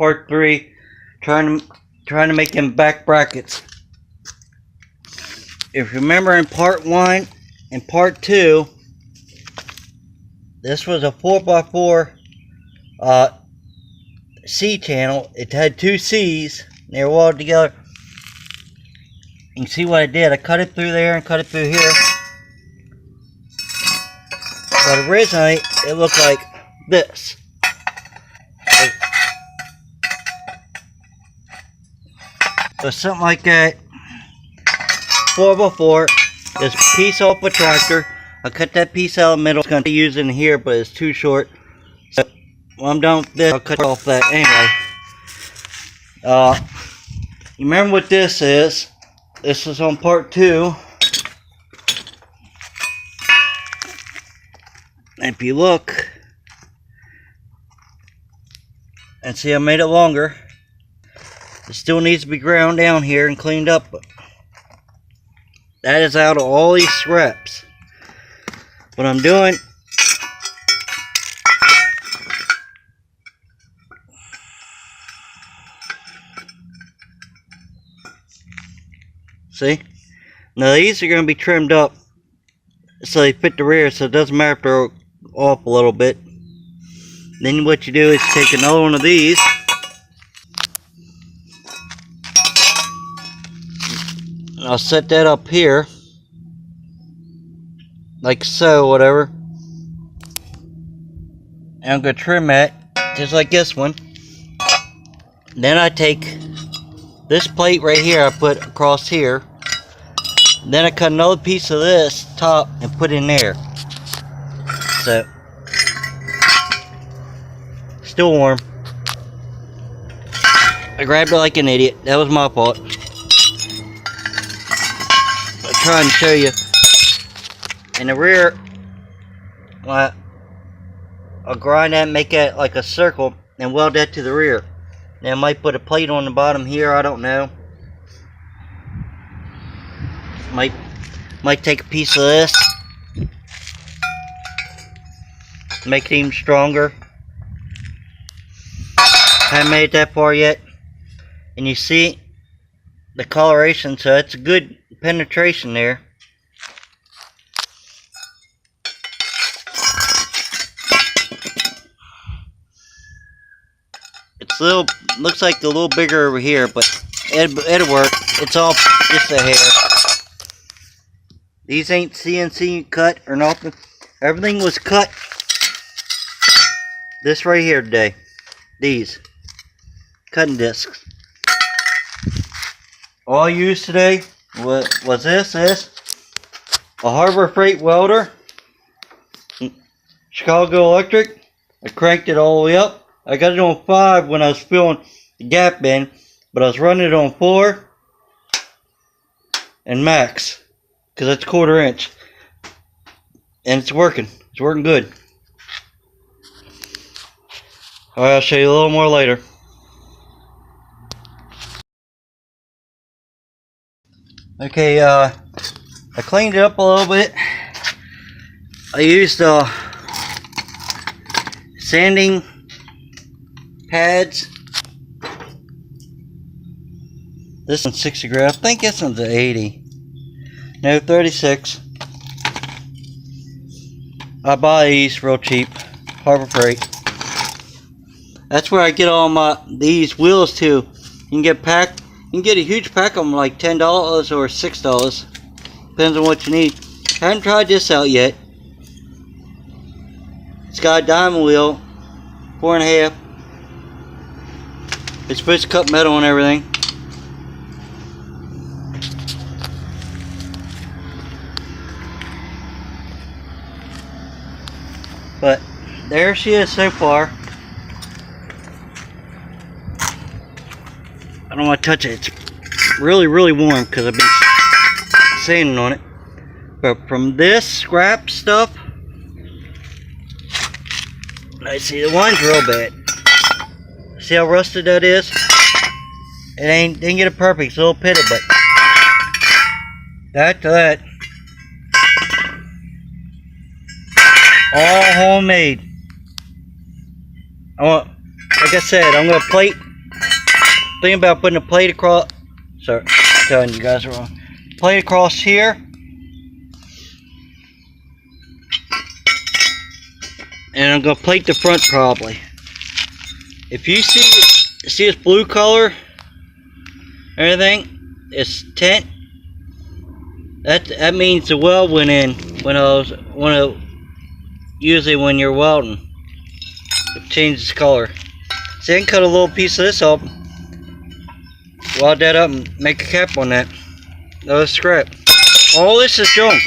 part 3, trying to make them back brackets. If you remember in part 1 and part 2, this was a 4x4 C channel. It had 2 C's, and they were welded together. You can see what I did. I cut it through there and cut it through here. But originally, it looked like this. So something like that. 4x4. This piece off a tractor. I cut that piece out of the middle. It's going to be used in here, but it's too short. So when I'm done with this, I'll cut off that anyway. You remember what this is? This is on part 2. If you look and see, I made it longer. It still needs to be ground down here and cleaned up. But that is out of all these scraps. What I'm doing, see? Now these are going to be trimmed up so they fit the rear, so it doesn't matter if they're off a little bit. Then what you do is take another one of these, and I'll set that up here like so, whatever, and I'm going to trim that just like this one. Then I take this plate right here, I put across here. Then I cut another piece of this top and put in there. So, still warm. I grabbed it like an idiot. That was my fault. I'm trying to show you. In the rear, I'll grind that and make that like a circle and weld that to the rear. Then I might put a plate on the bottom here, I don't know. Might take a piece of this, make it even stronger. Haven't made it that far yet. And you see the coloration, so it's a good penetration there. It's a little, looks like a little bigger over here, but it'll work. It's all just a hair. These ain't CNC cut or nothing. Everything was cut. This right here today. These cutting discs. All I used today was this a Harbor Freight welder, Chicago Electric. I cranked it all the way up. I got it on 5 when I was filling the gap in, but I was running it on 4 and max, because that's 1/4 inch, and it's working. It's working good. Alright, I'll show you a little more later. Okay, I cleaned it up a little bit. I used sanding pads. This one's 60 grit. I think this one's an 80. No, 36. I buy these real cheap. Harbor Freight. That's where I get all these wheels too. You can get a huge pack of them like $10 or $6. Depends on what you need. I haven't tried this out yet. It's got a diamond wheel, 4.5. It's supposed to cut metal and everything. But there she is so far. I don't want to touch it. It's really, really warm because I've been sanding on it. But from this scrap stuff, I see the one's real bad. See how rusted that is? It didn't get it perfect. It's a little pitted, but that to that, all homemade. Like I said, I'm gonna plate Think about putting a plate across. Sorry, I'm telling you guys wrong. Plate across here. And I'm gonna plate the front probably. If you see this blue color, everything, it's tint. That means the weld went in usually when you're welding. It changes color. So I can cut a little piece of this up, weld that up, and make a cap on that. No scrap. All this is junk.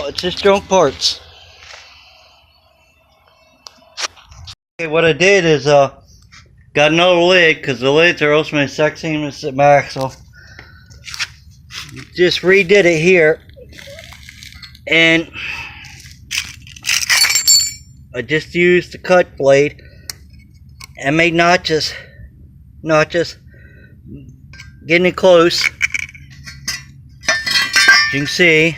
It's just junk parts. Okay, what I did is got another lid, because the lids are also my exact same as my axle. Just redid it here, and I just used the cut blade and made notches, getting it close. As you can see,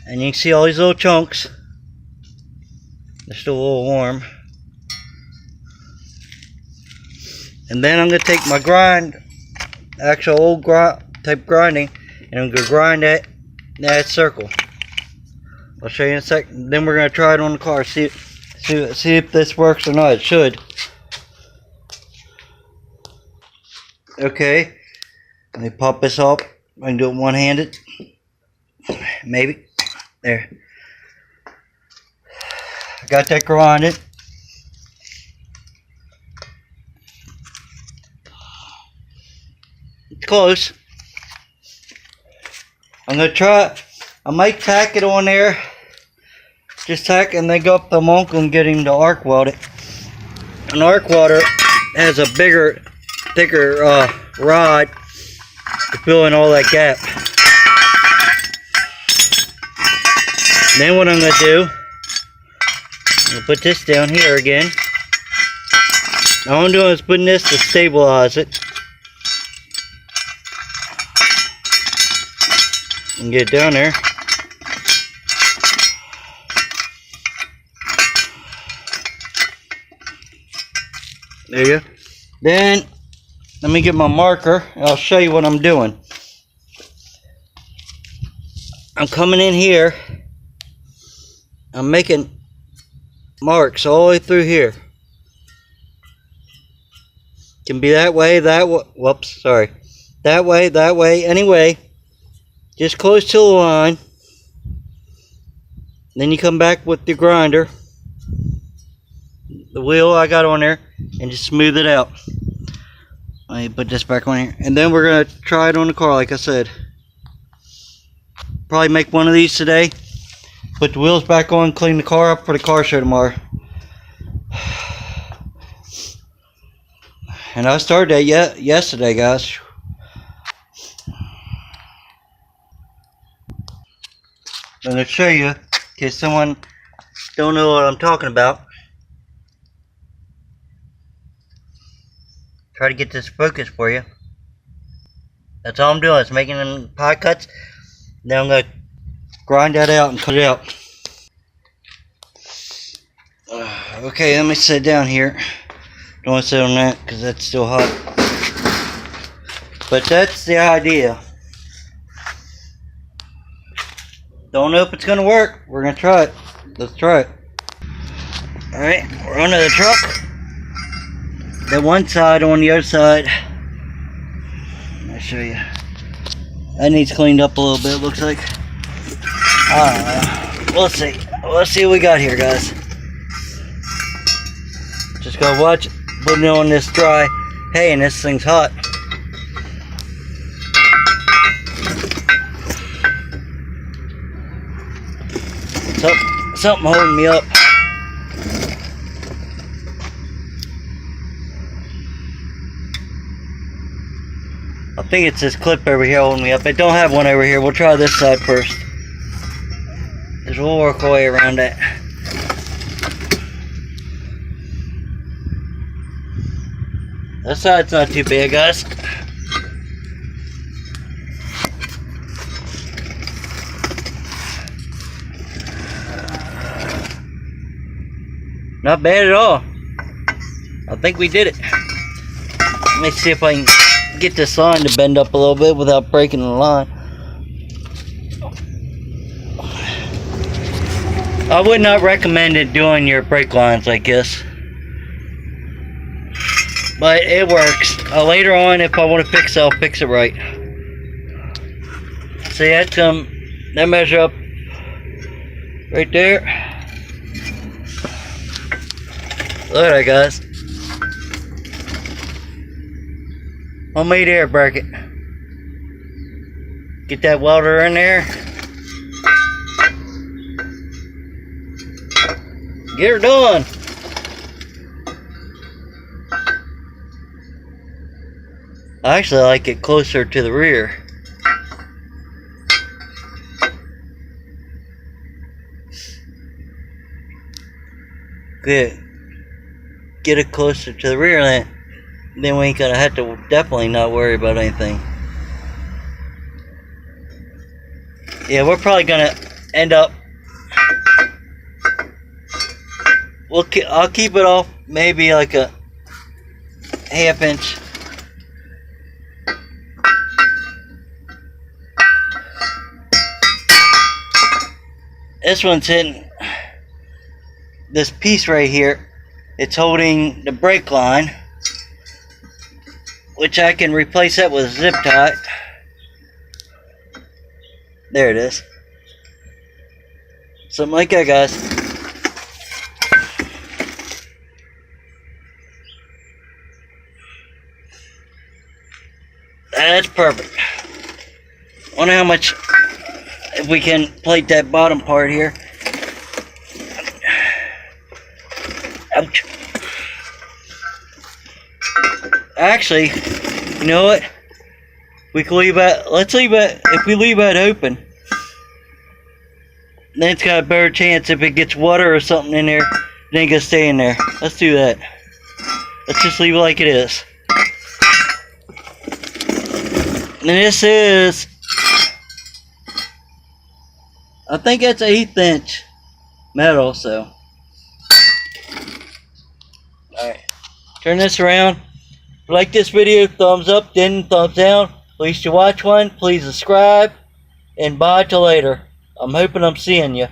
and you can see all these little chunks. They're still a little warm. And then I'm going to take my actual old type grinding, and I'm going to grind that circle. I'll show you in a second. Then we're going to try it on the car, see if this works or not. It should. Okay, let me pop this up. I can do it one-handed. Maybe. There. I got that grinded. It's close. I'm gonna try. I might tack it on there. Just tack and then go up the monk and get him to arc weld it. An arc welder has a bigger, thicker rod to fill in all that gap. Then what I'm going to do, I'm going to put this down here again. All I'm doing is putting this to stabilize it. And get it down there. There you go. Then, let me get my marker and I'll show you what I'm doing. I'm coming in here. I'm making marks all the way through here. Can be that way, whoops, sorry. That way, anyway. Just close to the line. Then you come back with your grinder. The wheel I got on there, and just smooth it out. Let me put this back on here. And then we're going to try it on the car, like I said. Probably make one of these today. Put the wheels back on, clean the car up for the car show tomorrow. And I started that yesterday, guys. I'm going to show you, in case someone don't know what I'm talking about. Try to get this focus for you. That's all I'm doing, is making them pie cuts. Now I'm going to grind that out and cut it out. Okay, let me sit down here. Don't want to sit on that because that's still hot. But that's the idea. Don't know if it's going to work. We're going to try it. Let's try it. Alright, we're onto the truck. The one side on the other side. I'll show you. That needs cleaned up a little bit, it looks like. Let's see. Let's see what we got here, guys. Just gotta watch it. Putting it on this dry hay, and this thing's hot. Something holding me up. I think it's this clip over here holding me up. I don't have one over here. We'll try this side first. Because we'll work our way around that. That side's not too bad, guys. Not bad at all. I think we did it. Let me see if I can get this line to bend up a little bit without breaking the line. I would not recommend it doing your brake lines like this, but it works. Later on, if I want to fix it, I'll fix it right. See, that measure up right there. Look at that, guys. Homemade air bracket. Get that welder in there. Get her done. I actually like it closer to the rear. Good. Get it closer to the rear, then we ain't gonna have to definitely not worry about anything. Yeah, we're probably gonna end up. I'll keep it off maybe like a ½ inch. This one's hitting this piece right here. It's holding the brake line, which I can replace that with a zip tie. There it is. Something like that, guys. That's perfect. Wonder how much, if we can plate that bottom part here. Ouch. Actually, you know what? We can leave that. Let's leave it. If we leave that open, then it's got a better chance if it gets water or something in there, it ain't gonna stay in there. Let's do that. Let's just leave it like it is. And this is, I think that's an 1/8 inch metal, so. Alright, turn this around. If you like this video, thumbs up, then thumbs down. Please to watch one, please subscribe, and bye till later. I'm hoping I'm seeing you.